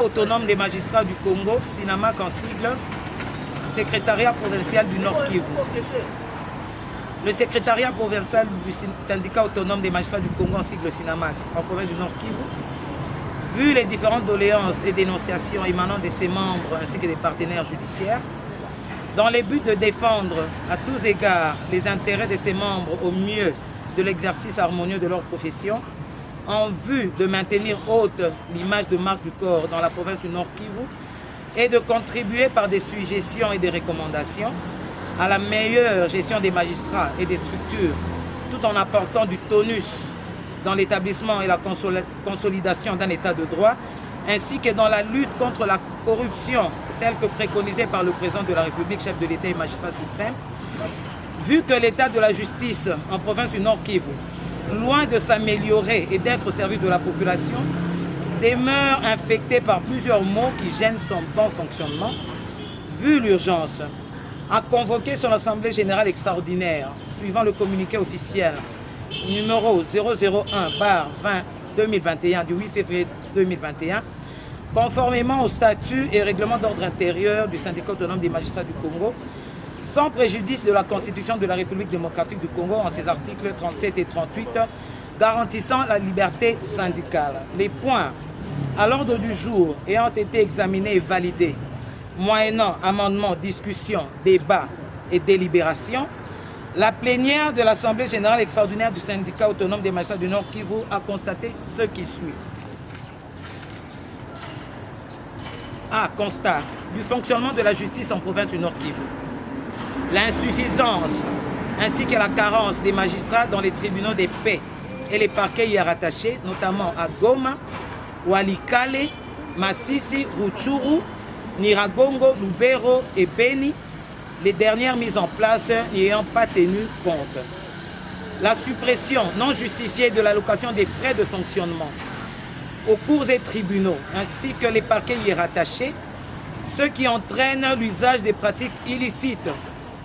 Autonome des magistrats du Congo, SINAMAC en sigle, secrétariat provincial du Nord Kivu. Le secrétariat provincial du syndicat autonome des magistrats du Congo en sigle SINAMAC en province du Nord Kivu, vu les différentes doléances et dénonciations émanant de ses membres ainsi que des partenaires judiciaires, dans le but de défendre à tous égards les intérêts de ses membres au mieux de l'exercice harmonieux de leur profession, en vue de maintenir haute l'image de marque du corps dans la province du Nord Kivu et de contribuer par des suggestions et des recommandations à la meilleure gestion des magistrats et des structures, tout en apportant du tonus dans l'établissement et la consolidation d'un état de droit, ainsi que dans la lutte contre la corruption, telle que préconisée par le président de la République, chef de l'État et magistrat suprême, vu que l'état de la justice en province du Nord Kivu, loin de s'améliorer et d'être au service de la population, demeure infecté par plusieurs maux qui gênent son bon fonctionnement, vu l'urgence, a convoqué son Assemblée générale extraordinaire, suivant le communiqué officiel numéro 001/20-2021 du 8 février 2021, conformément au statut et règlement d'ordre intérieur du syndicat autonome des magistrats du Congo, sans préjudice de la Constitution de la République démocratique du Congo en ses articles 37 et 38, garantissant la liberté syndicale. Les points à l'ordre du jour ayant été examinés et validés, moyennant amendements, discussions, débats et délibérations, la plénière de l'Assemblée générale extraordinaire du syndicat autonome des magistrats du Nord Kivu a constaté ce qui suit. Constat du fonctionnement de la justice en province du Nord Kivu. L'insuffisance ainsi que la carence des magistrats dans les tribunaux des paix et les parquets y rattachés, notamment à Goma, Walikale, Masisi, Rutshuru, Nyiragongo, Lubero et Beni, les dernières mises en place n'y ayant pas tenu compte. La suppression non justifiée de l'allocation des frais de fonctionnement aux cours et tribunaux, ainsi que les parquets y rattachés, ce qui entraîne l'usage des pratiques illicites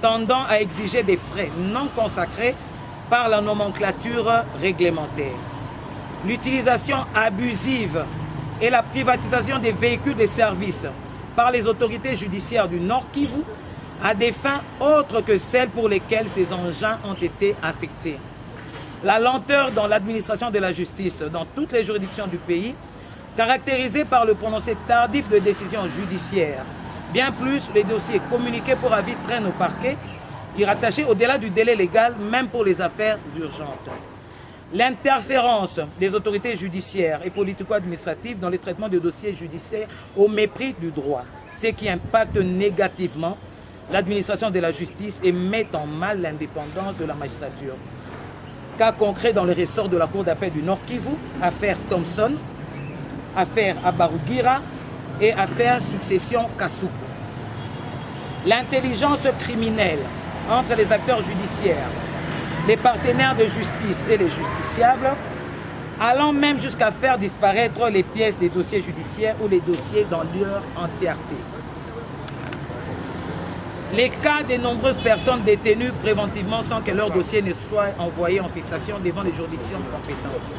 tendant à exiger des frais non consacrés par la nomenclature réglementaire. L'utilisation abusive et la privatisation des véhicules de services par les autorités judiciaires du Nord Kivu à des fins autres que celles pour lesquelles ces engins ont été affectés. La lenteur dans l'administration de la justice dans toutes les juridictions du pays, caractérisée par le prononcé tardif de décisions judiciaires. Bien plus, les dossiers communiqués pour avis traînent au parquet, y rattachés au-delà du délai légal, même pour les affaires urgentes. L'interférence des autorités judiciaires et politico-administratives dans le traitement de dossiers judiciaires au mépris du droit, ce qui impacte négativement l'administration de la justice et met en mal l'indépendance de la magistrature. Cas concret dans le ressort de la Cour d'appel du Nord Kivu, affaire Thompson, affaire Abarugira et affaire Succession Kasuku. L'intelligence criminelle entre les acteurs judiciaires, les partenaires de justice et les justiciables, allant même jusqu'à faire disparaître les pièces des dossiers judiciaires ou les dossiers dans leur entièreté. Les cas de nombreuses personnes détenues préventivement sans que leur dossier ne soit envoyé en fixation devant les juridictions compétentes.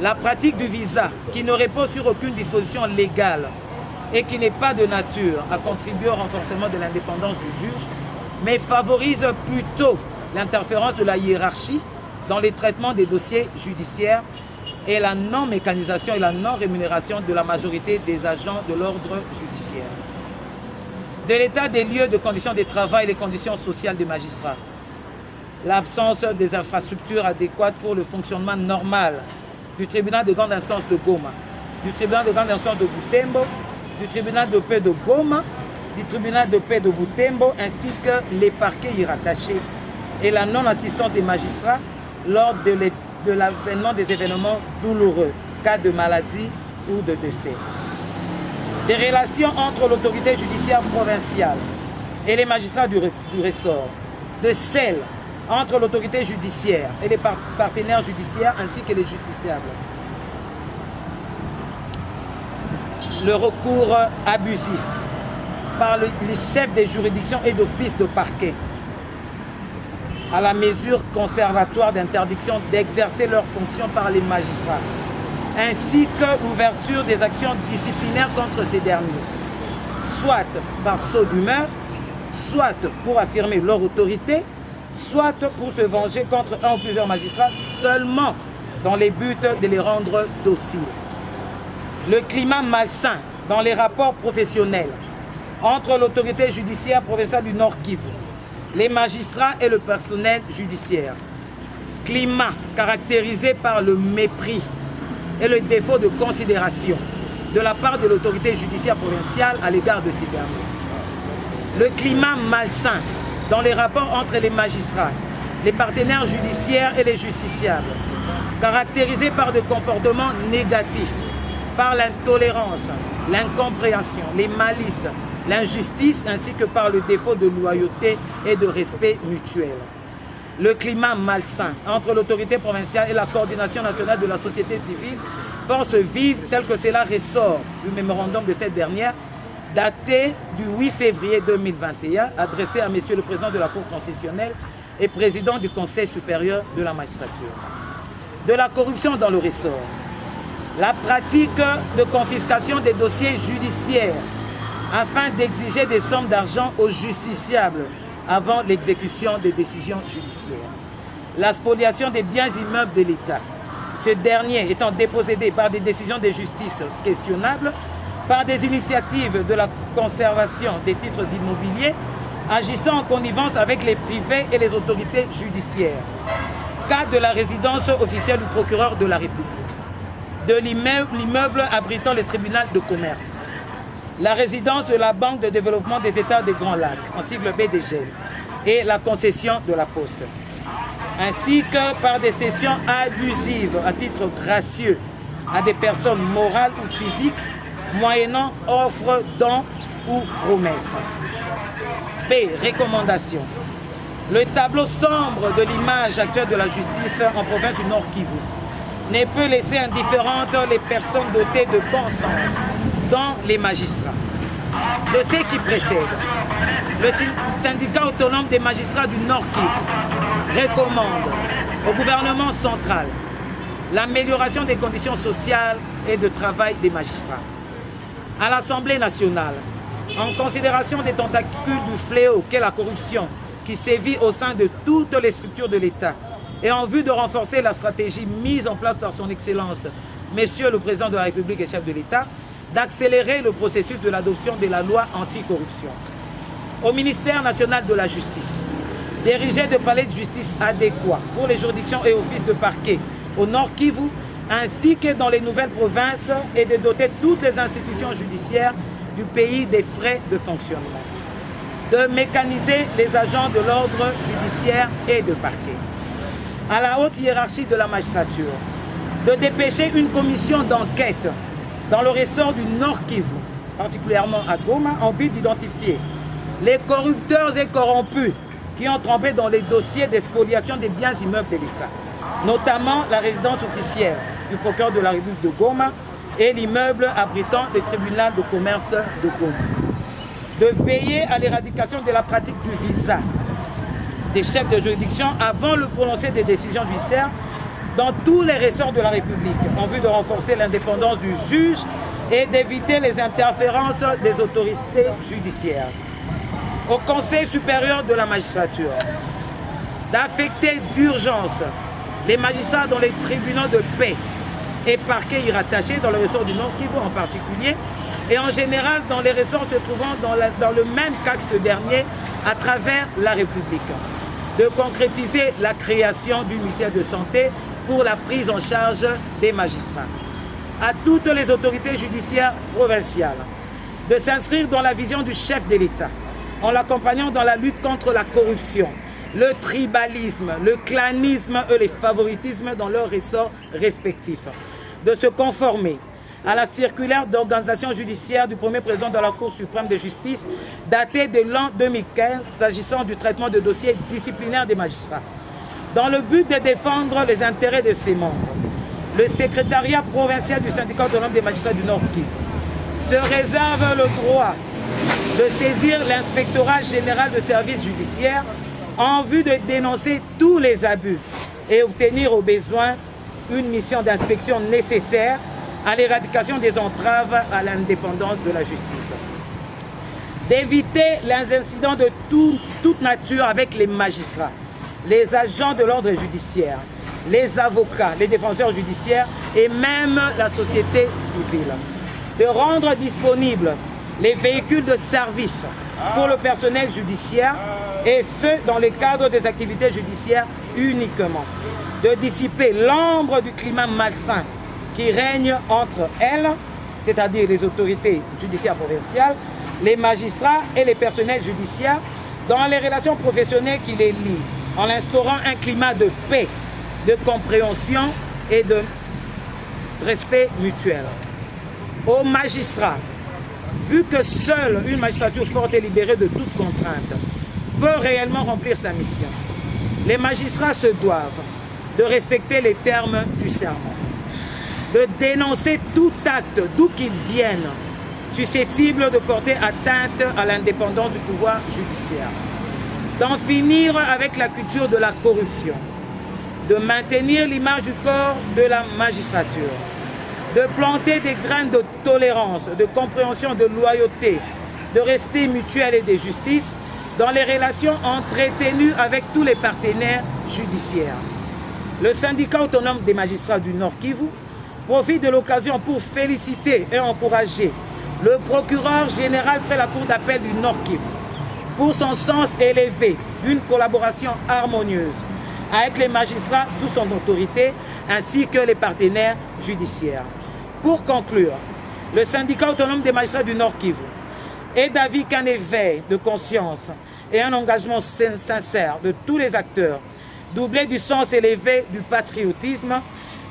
La pratique du visa, qui ne repose sur aucune disposition légale et qui n'est pas de nature à contribuer au renforcement de l'indépendance du juge, mais favorise plutôt l'interférence de la hiérarchie dans les traitements des dossiers judiciaires et la non-mécanisation et la non-rémunération de la majorité des agents de l'ordre judiciaire. De l'état des lieux de conditions de travail et les conditions sociales des magistrats. L'absence des infrastructures adéquates pour le fonctionnement normal du tribunal de grande instance de Goma, du tribunal de grande instance de Butembo, du tribunal de paix de Goma, du tribunal de paix de Butembo, ainsi que les parquets y rattachés, et la non-assistance des magistrats lors de l'avènement des événements douloureux, cas de maladie ou de décès. Des relations entre l'autorité judiciaire provinciale et les magistrats du ressort, de celles entre l'autorité judiciaire et les partenaires judiciaires ainsi que les justiciables. Le recours abusif par les chefs des juridictions et d'office de parquet à la mesure conservatoire d'interdiction d'exercer leurs fonctions par les magistrats, ainsi que l'ouverture des actions disciplinaires contre ces derniers, soit par saut d'humeur, soit pour affirmer leur autorité, soit pour se venger contre un ou plusieurs magistrats seulement dans les buts de les rendre dociles. Le climat malsain dans les rapports professionnels entre l'autorité judiciaire provinciale du Nord Kivu, les magistrats et le personnel judiciaire. Climat caractérisé par le mépris et le défaut de considération de la part de l'autorité judiciaire provinciale à l'égard de ces derniers. Le climat malsain dans les rapports entre les magistrats, les partenaires judiciaires et les justiciables, caractérisé par des comportements négatifs, par l'intolérance, l'incompréhension, les malices, l'injustice ainsi que par le défaut de loyauté et de respect mutuel. Le climat malsain entre l'autorité provinciale et la coordination nationale de la société civile, force vive tel que cela ressort du mémorandum de cette dernière, daté du 8 février 2021, adressé à Monsieur le Président de la Cour constitutionnelle et Président du Conseil supérieur de la magistrature. De la corruption dans le ressort, la pratique de confiscation des dossiers judiciaires afin d'exiger des sommes d'argent aux justiciables avant l'exécution des décisions judiciaires. La spoliation des biens immeubles de l'État, ce dernier étant dépossédé par des décisions de justice questionnables, par des initiatives de la conservation des titres immobiliers, agissant en connivence avec les privés et les autorités judiciaires. Cas de la résidence officielle du procureur de la République, de l'immeuble abritant le tribunal de commerce, la résidence de la Banque de développement des États des Grands Lacs, en sigle BDG, et la concession de la Poste, ainsi que par des cessions abusives à titre gracieux à des personnes morales ou physiques, moyennant offre, dons ou promesses. B. Recommandation. Le tableau sombre de l'image actuelle de la justice en province du Nord Kivu ne peut laisser indifférentes les personnes dotées de bon sens, dont les magistrats. De ceux qui précèdent, le syndicat autonome des magistrats du Nord Kivu recommande au gouvernement central l'amélioration des conditions sociales et de travail des magistrats. À l'Assemblée nationale, en considération des tentacules du fléau qu'est la corruption qui sévit au sein de toutes les structures de l'État et en vue de renforcer la stratégie mise en place par son Excellence, Monsieur le Président de la République et chef de l'État, d'accélérer le processus de l'adoption de la loi anticorruption. Au ministère national de la Justice, d'ériger des palais de justice adéquats pour les juridictions et offices de parquet au Nord Kivu, ainsi que dans les nouvelles provinces, et de doter toutes les institutions judiciaires du pays des frais de fonctionnement. De mécaniser les agents de l'ordre judiciaire et de parquet. À la haute hiérarchie de la magistrature, de dépêcher une commission d'enquête dans le ressort du Nord Kivu, particulièrement à Goma, en vue d'identifier les corrupteurs et corrompus qui ont trempé dans les dossiers d'expoliation des biens immeubles de l'État, notamment la résidence officielle du procureur de la République de Goma et l'immeuble abritant le tribunal de commerce de Goma. De veiller à l'éradication de la pratique du visa des chefs de juridiction avant le prononcé des décisions judiciaires dans tous les ressorts de la République, en vue de renforcer l'indépendance du juge et d'éviter les interférences des autorités judiciaires. Au Conseil supérieur de la magistrature, d'affecter d'urgence les magistrats dans les tribunaux de paix et parquets y rattachés dans le ressort du Nord Kivu en particulier, et en général dans les ressorts se trouvant dans le même cas que ce dernier à travers la République. De concrétiser la création d'une mutuelle de santé pour la prise en charge des magistrats. À toutes les autorités judiciaires provinciales de s'inscrire dans la vision du chef de l'État en l'accompagnant dans la lutte contre la corruption, le tribalisme, le clanisme et les favoritismes dans leurs ressorts respectifs. De se conformer à la circulaire d'organisation judiciaire du premier président de la Cour suprême de justice datée de l'an 2015 s'agissant du traitement de dossiers disciplinaires des magistrats. Dans le but de défendre les intérêts de ses membres, le secrétariat provincial du syndicat autonome des magistrats du Nord Kivu se réserve le droit de saisir l'inspectorat général de services judiciaires en vue de dénoncer tous les abus et obtenir au besoin une mission d'inspection nécessaire à l'éradication des entraves à l'indépendance de la justice. D'éviter les incidents de toute nature avec les magistrats, les agents de l'ordre judiciaire, les avocats, les défenseurs judiciaires et même la société civile. De rendre disponibles les véhicules de service pour le personnel judiciaire et ce, dans le cadre des activités judiciaires uniquement. De dissiper l'ombre du climat malsain qui règne entre elles, c'est-à-dire les autorités judiciaires provinciales, les magistrats et les personnels judiciaires, dans les relations professionnelles qui les lient, en instaurant un climat de paix, de compréhension et de respect mutuel. Aux magistrats, vu que seule une magistrature forte et libérée de toute contrainte peut réellement remplir sa mission, les magistrats se doivent de respecter les termes du serment, de dénoncer tout acte, d'où qu'il vienne, susceptible de porter atteinte à l'indépendance du pouvoir judiciaire, d'en finir avec la culture de la corruption, de maintenir l'image du corps de la magistrature, de planter des graines de tolérance, de compréhension, de loyauté, de respect mutuel et de justice dans les relations entretenues avec tous les partenaires judiciaires. Le syndicat autonome des magistrats du Nord Kivu profite de l'occasion pour féliciter et encourager le procureur général près la Cour d'appel du Nord Kivu pour son sens élevé d'une collaboration harmonieuse avec les magistrats sous son autorité ainsi que les partenaires judiciaires. Pour conclure, le syndicat autonome des magistrats du Nord Kivu est d'avis qu'un éveil de conscience et un engagement sincère de tous les acteurs, doublé du sens élevé du patriotisme,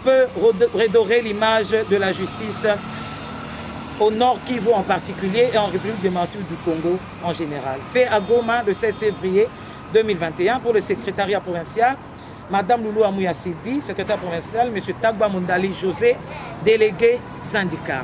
peut redorer l'image de la justice au Nord Kivu en particulier et en République démocratique du Congo en général. Fait à Goma le 16 février 2021 pour le secrétariat provincial, Madame Loulou Amouya Sylvie, secrétaire provincial, M. Tagba Mondali José, délégué syndical.